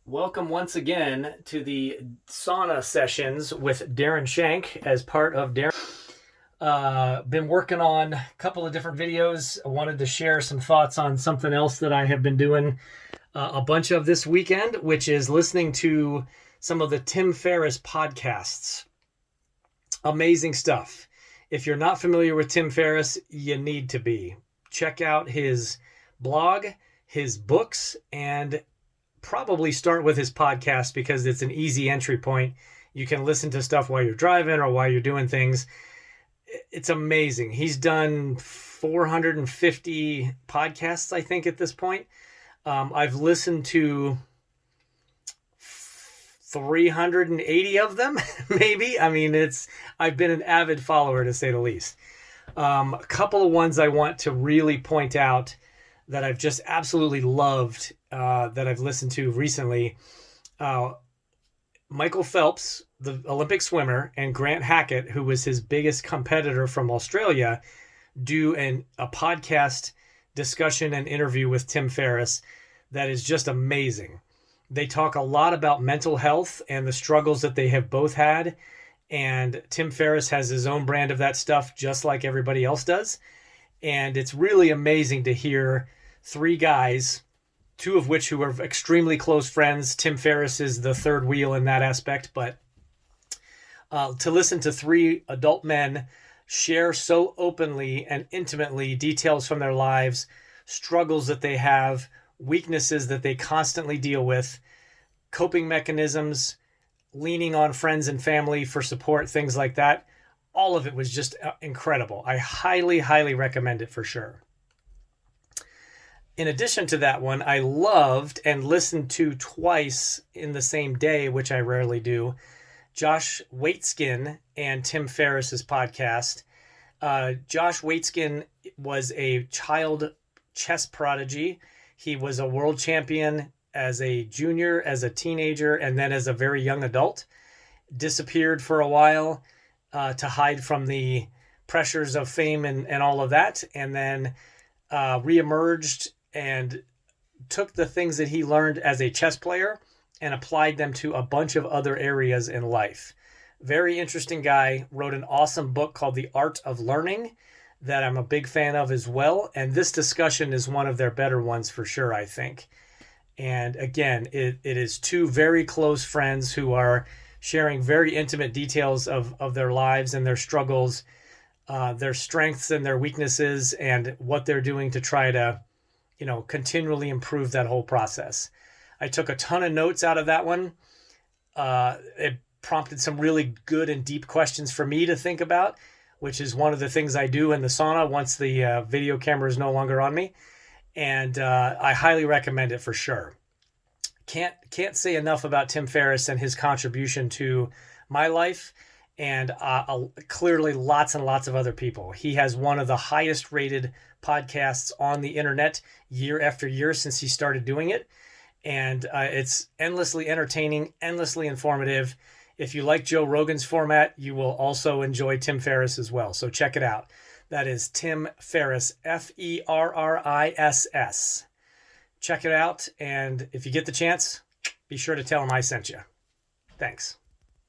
Welcome once again to the Sauna Sessions with Darren Shank as part of Darren. Been working on a couple of different videos. I wanted to share some thoughts on something else that I have been doing a bunch of this weekend, which is listening to some of the Tim Ferriss podcasts. Amazing stuff. If you're not familiar with Tim Ferriss, you need to be. Check out his blog, his books, and probably start with his podcast because it's an easy entry point. You can listen to stuff while you're driving or while you're doing things. It's amazing. He's done 450 podcasts, I think, at this point. I've listened to 380 of them, maybe. I mean, I've been an avid follower, to say the least. A couple of ones I want to really point out that I've just absolutely loved that I've listened to recently. Michael Phelps, the Olympic swimmer, and Grant Hackett, who was his biggest competitor from Australia, do a podcast discussion and interview with Tim Ferriss that is just amazing. They talk a lot about mental health and the struggles that they have both had. And Tim Ferriss has his own brand of that stuff, just like everybody else does. And it's really amazing to hear three guys, two of which who are extremely close friends. Tim Ferriss is the third wheel in that aspect, but to listen to three adult men share so openly and intimately details from their lives, struggles that they have, weaknesses that they constantly deal with, coping mechanisms, leaning on friends and family for support, things like that. All of it was just incredible. I highly, highly recommend it for sure. In addition to that one, I loved and listened to twice in the same day, which I rarely do, Josh Waitzkin and Tim Ferriss's podcast. Josh Waitzkin was a child chess prodigy. He was a world champion as a junior, as a teenager, and then as a very young adult. Disappeared for a while to hide from the pressures of fame and all of that, and then reemerged and took the things that he learned as a chess player and applied them to a bunch of other areas in life. Very interesting guy. Wrote an awesome book called The Art of Learning that I'm a big fan of as well. And this discussion is one of their better ones for sure, I think. And again, it is two very close friends who are sharing very intimate details of their lives and their struggles, their strengths and their weaknesses, and what they're doing to try to continually improve that whole process. I took a ton of notes out of that one. It prompted some really good and deep questions for me to think about, which is one of the things I do in the sauna once the video camera is no longer on me. And I highly recommend it for sure. Can't say enough about Tim Ferriss and his contribution to my life, and clearly lots and lots of other people. He has one of the highest rated podcasts on the internet year after year since he started doing it. And it's endlessly entertaining, endlessly informative. If you like Joe Rogan's format, you will also enjoy Tim Ferriss as well. So check it out. That is Tim Ferriss, Ferriss. Check it out. And if you get the chance, be sure to tell him I sent you. Thanks.